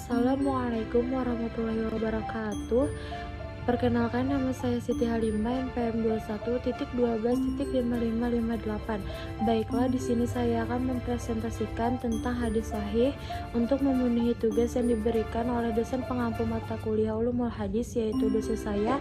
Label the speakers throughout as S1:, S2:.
S1: Assalamualaikum warahmatullahi wabarakatuh. Perkenalkan, nama saya Siti Halimah, NPM 21.12.5558. Baiklah, di sini saya akan mempresentasikan tentang hadis sahih untuk memenuhi tugas yang diberikan oleh dosen pengampu mata kuliah Ulumul Hadis, yaitu dosen saya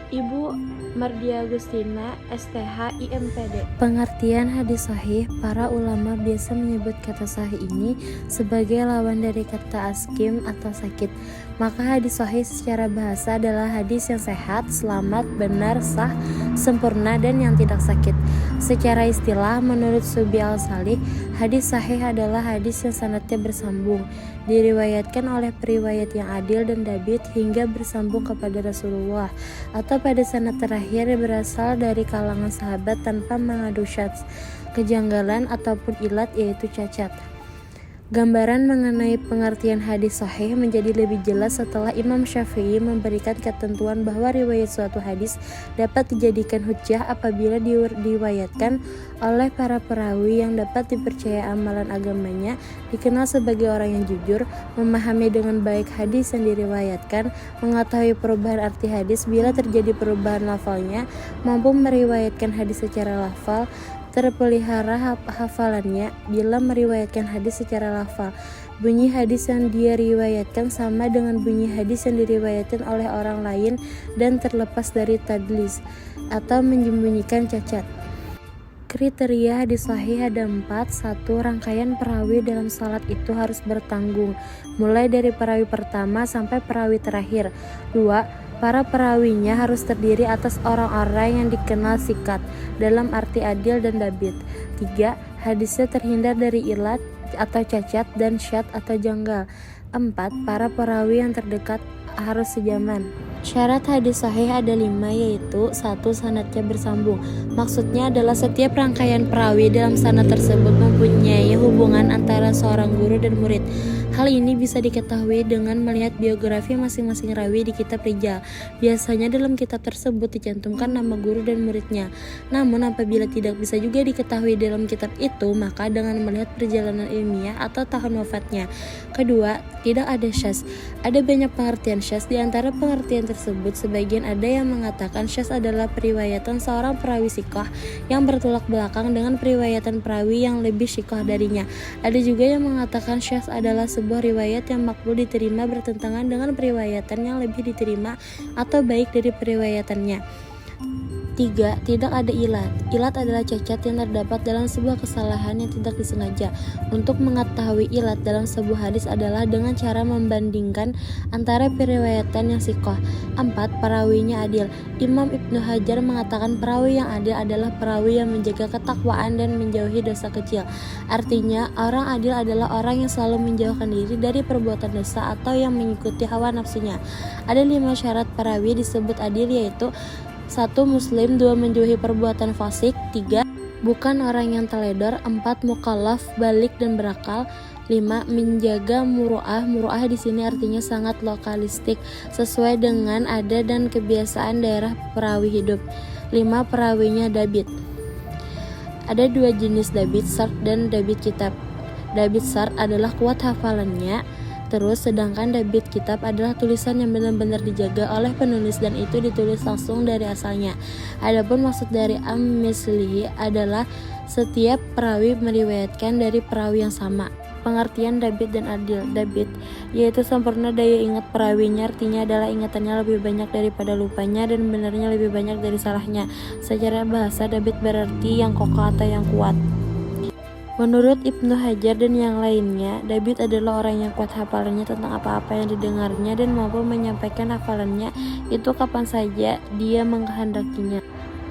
S1: Ibu Mardia Agustina, STH, IMPD. Pengertian hadis sahih, para ulama biasa menyebut kata sahih ini sebagai lawan dari kata askim atau sakit. Maka hadis sahih secara bahasa adalah hadis yang sehat, selamat, benar, sah, sempurna, dan yang tidak sakit. Secara istilah, menurut Subi al-Salih, hadis sahih adalah hadis yang sanadnya bersambung, diriwayatkan oleh periwayat yang adil dan dabit hingga bersambung kepada Rasulullah, atau pada sanad terakhir berasal dari kalangan sahabat tanpa mengandung syadz, kejanggalan ataupun ilat, yaitu cacat. Gambaran mengenai pengertian hadis sahih menjadi lebih jelas setelah Imam Syafi'i memberikan ketentuan bahwa riwayat suatu hadis dapat dijadikan hujjah apabila diriwayatkan oleh para perawi yang dapat dipercaya amalan agamanya, dikenal sebagai orang yang jujur, memahami dengan baik hadis yang diriwayatkan, mengetahui perubahan arti hadis bila terjadi perubahan lafalnya, mampu meriwayatkan hadis secara lafal, terpelihara hafalannya bila meriwayatkan hadis secara lafal. Bunyi hadis yang dia riwayatkan sama dengan bunyi hadis yang diriwayatkan oleh orang lain dan terlepas dari tadlis atau menyembunyikan cacat. Kriteria hadis sahih ada 4. 1. Rangkaian perawi dalam salat itu harus bertanggung, mulai dari perawi pertama sampai perawi terakhir. 2. Para perawinya harus terdiri atas orang-orang yang dikenal sikat, dalam arti adil dan dabit. 3. Hadisnya terhindar dari ilat atau cacat dan syadz atau janggal. 4. Para perawi yang terdekat harus sejaman. Syarat hadis sahih ada 5, yaitu 1. Sanadnya bersambung. Maksudnya adalah setiap rangkaian perawi dalam sanad tersebut mempunyai hubungan antara seorang guru dan murid. Hal ini bisa diketahui dengan melihat biografi masing-masing rawi di kitab rijal. Biasanya dalam kitab tersebut dicantumkan nama guru dan muridnya. Namun apabila tidak bisa juga diketahui dalam kitab itu, maka dengan melihat perjalanan ilmiah atau tahun wafatnya. Kedua, tidak ada syadz. Ada banyak pengertian syadz. Di antara pengertian tersebut, sebagian ada yang mengatakan syadz adalah periwayatan seorang perawi sikoh yang bertolak belakang dengan periwayatan perawi yang lebih sikoh darinya. Ada juga yang mengatakan syadz adalah sebuah riwayat yang makbul diterima bertentangan dengan periwayatan yang lebih diterima atau baik dari periwayatannya. 3. Tidak ada ilat. Ilat adalah cacat yang terdapat dalam sebuah kesalahan yang tidak disengaja. Untuk mengetahui ilat dalam sebuah hadis adalah dengan cara membandingkan antara periwayatan yang sikoh. 4. Perawinya adil. Imam Ibnu Hajar mengatakan perawi yang adil adalah perawi yang menjaga ketakwaan dan menjauhi dosa kecil. Artinya, orang adil adalah orang yang selalu menjauhkan diri dari perbuatan dosa atau yang mengikuti hawa nafsunya. Ada 5 syarat perawi disebut adil, yaitu 1. Muslim. 2. Menjauhi perbuatan fasik. 3. Bukan orang yang teledor. 4. Mukallaf, balik dan berakal. 5. Menjaga muru'ah. Muru'ah di sini artinya sangat lokalistik, sesuai dengan adat dan kebiasaan daerah perawi hidup. 5. Perawinya dabit. Ada 2 jenis dabit, sard dan dabit kitab. Dabit sard adalah kuat hafalannya, sedangkan dabit kitab adalah tulisan yang benar-benar dijaga oleh penulis dan itu ditulis langsung dari asalnya. Adapun maksud dari am-misli adalah setiap perawi meriwayatkan dari perawi yang sama. Pengertian dabit dan adil. Dabit yaitu sempurna daya ingat perawinya, artinya adalah ingatannya lebih banyak daripada lupanya dan benarnya lebih banyak dari salahnya. Secara bahasa, dabit berarti yang kokoh atau yang kuat. Menurut Ibnu Hajar dan yang lainnya, dabit adalah orang yang kuat hafalannya tentang apa-apa yang didengarnya dan mampu menyampaikan hafalannya itu kapan saja dia mengkehendakinya.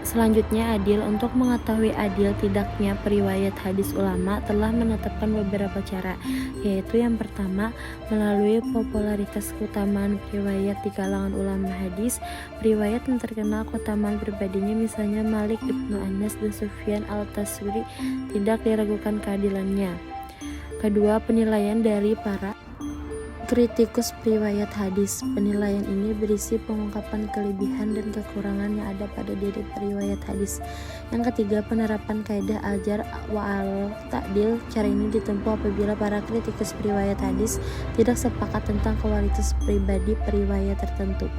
S1: Selanjutnya, adil. Untuk mengetahui adil tidaknya periwayat hadis, ulama telah menetapkan beberapa cara, yaitu yang pertama, melalui popularitas keutamaan periwayat di kalangan ulama hadis. Periwayat yang terkenal keutamaan pribadinya, misalnya Malik Ibnu Anas dan Sufyan al-Thawri, tidak diragukan keadilannya. Kedua, penilaian dari para Kritikus riwayat hadis. Penilaian ini berisi pengungkapan kelebihan dan kekurangan yang ada pada diri periwayat hadis. Yang ketiga, penerapan kaidah al-jar wa al-ta'dil. Cara ini ditempuh apabila para kritikus riwayat hadis tidak sepakat tentang kualitas pribadi periwayat tertentu.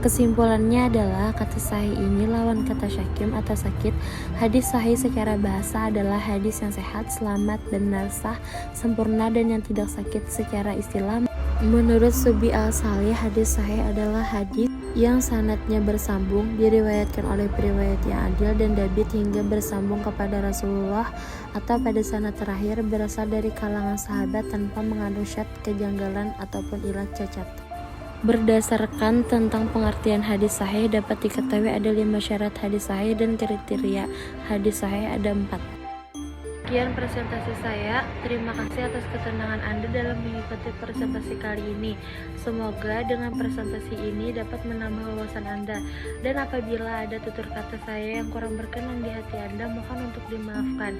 S1: Kesimpulannya adalah kata sahih ini lawan kata syakim atau sakit. Hadis sahih secara bahasa adalah hadis yang sehat, selamat, benar, sah, sempurna, dan yang tidak sakit. Secara istilah, menurut Subi al-Salih, hadis sahih adalah hadis yang sanadnya bersambung, diriwayatkan oleh periwayat yang adil dan dabit hingga bersambung kepada Rasulullah, atau pada sanad terakhir berasal dari kalangan sahabat tanpa mengandung syad, kejanggalan, ataupun ilat cacat. Berdasarkan tentang pengertian hadis sahih, dapat diketahui ada 5 syarat hadis sahih dan kriteria hadis sahih ada 4. Sekian presentasi saya. Terima kasih atas ketenangan Anda dalam mengikuti presentasi kali ini. Semoga dengan presentasi ini dapat menambah wawasan Anda. Dan apabila ada tutur kata saya yang kurang berkenan di hati Anda, mohon untuk dimaafkan.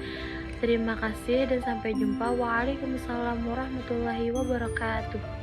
S1: Terima kasih dan sampai jumpa. Waalaikumsalam warahmatullahi wabarakatuh.